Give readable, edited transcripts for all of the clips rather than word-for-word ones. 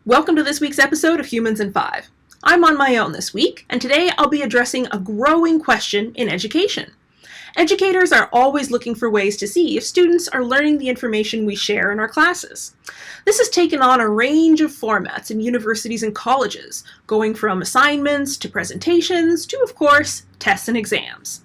Welcome to this week's episode of Humans in 5. I'm on my own this week, and today I'll be addressing a growing question in education. Educators are always looking for ways to see if students are learning the information we share in our classes. This has taken on a range of formats in universities and colleges, going from assignments to presentations to, of course, tests and exams.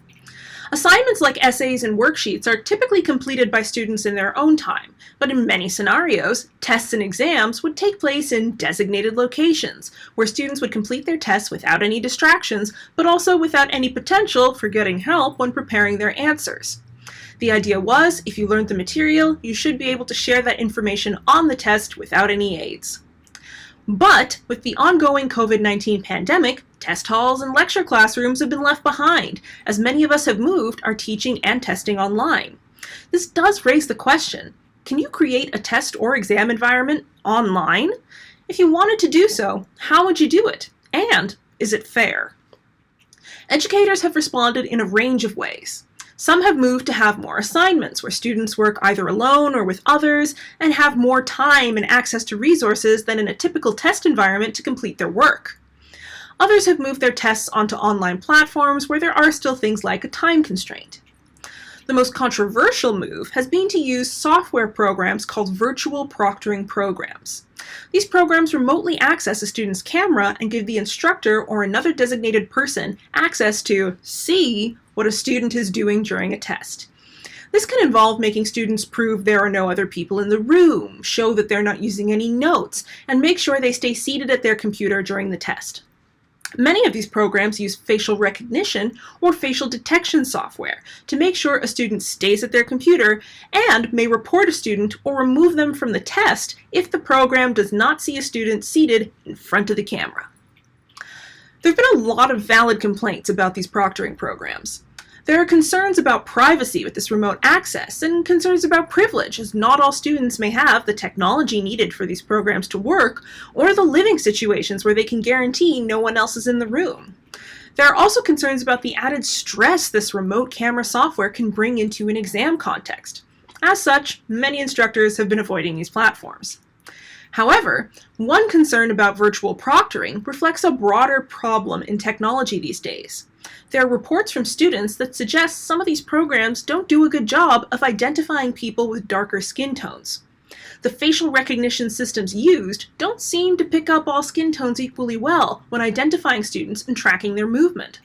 Assignments like essays and worksheets are typically completed by students in their own time, but in many scenarios, tests and exams would take place in designated locations, where students would complete their tests without any distractions, but also without any potential for getting help when preparing their answers. The idea was, if you learned the material, you should be able to share that information on the test without any aids. But with the ongoing COVID-19 pandemic, test halls and lecture classrooms have been left behind, as many of us have moved our teaching and testing online. This does raise the question, can you create a test or exam environment online? If you wanted to do so, how would you do it? And is it fair? Educators have responded in a range of ways. Some have moved to have more assignments, where students work either alone or with others, and have more time and access to resources than in a typical test environment to complete their work. Others have moved their tests onto online platforms where there are still things like a time constraint. The most controversial move has been to use software programs called virtual proctoring programs. These programs remotely access a student's camera and give the instructor or another designated person access to see what a student is doing during a test. This can involve making students prove there are no other people in the room, show that they're not using any notes, and make sure they stay seated at their computer during the test. Many of these programs use facial recognition or facial detection software to make sure a student stays at their computer and may report a student or remove them from the test if the program does not see a student seated in front of the camera. There have been a lot of valid complaints about these proctoring programs. There are concerns about privacy with this remote access and concerns about privilege, as not all students may have the technology needed for these programs to work or the living situations where they can guarantee no one else is in the room. There are also concerns about the added stress this remote camera software can bring into an exam context. As such, many instructors have been avoiding these platforms. However, one concern about virtual proctoring reflects a broader problem in technology these days. There are reports from students that suggest some of these programs don't do a good job of identifying people with darker skin tones. The facial recognition systems used don't seem to pick up all skin tones equally well when identifying students and tracking their movement.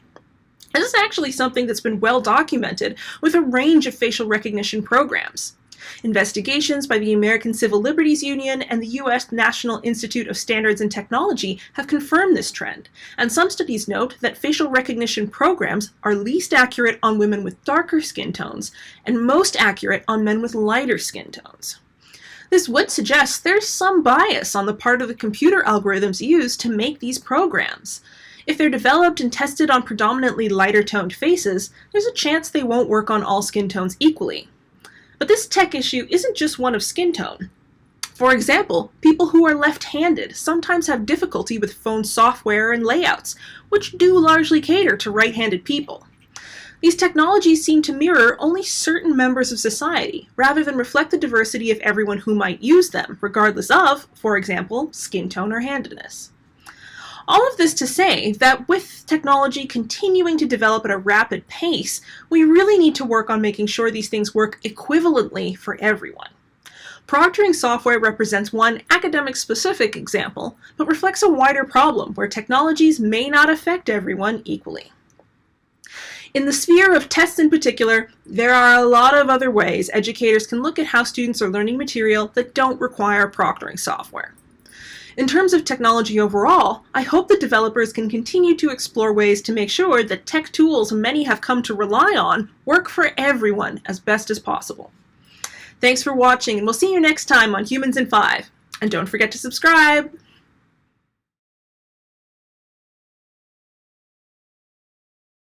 This is actually something that's been well documented with a range of facial recognition programs. Investigations by the American Civil Liberties Union and the U.S. National Institute of Standards and Technology have confirmed this trend, and some studies note that facial recognition programs are least accurate on women with darker skin tones and most accurate on men with lighter skin tones. This would suggest there's some bias on the part of the computer algorithms used to make these programs. If they're developed and tested on predominantly lighter-toned faces, there's a chance they won't work on all skin tones equally. But this tech issue isn't just one of skin tone. For example, people who are left-handed sometimes have difficulty with phone software and layouts, which do largely cater to right-handed people. These technologies seem to mirror only certain members of society, rather than reflect the diversity of everyone who might use them, regardless of, for example, skin tone or handedness. All of this to say that with technology continuing to develop at a rapid pace, we really need to work on making sure these things work equivalently for everyone. Proctoring software represents one academic-specific example, but reflects a wider problem where technologies may not affect everyone equally. In the sphere of tests in particular, there are a lot of other ways educators can look at how students are learning material that don't require proctoring software. In terms of technology overall, I hope that developers can continue to explore ways to make sure that tech tools many have come to rely on work for everyone as best as possible. Thanks for watching, and we'll see you next time on Humans in 5. And don't forget to subscribe!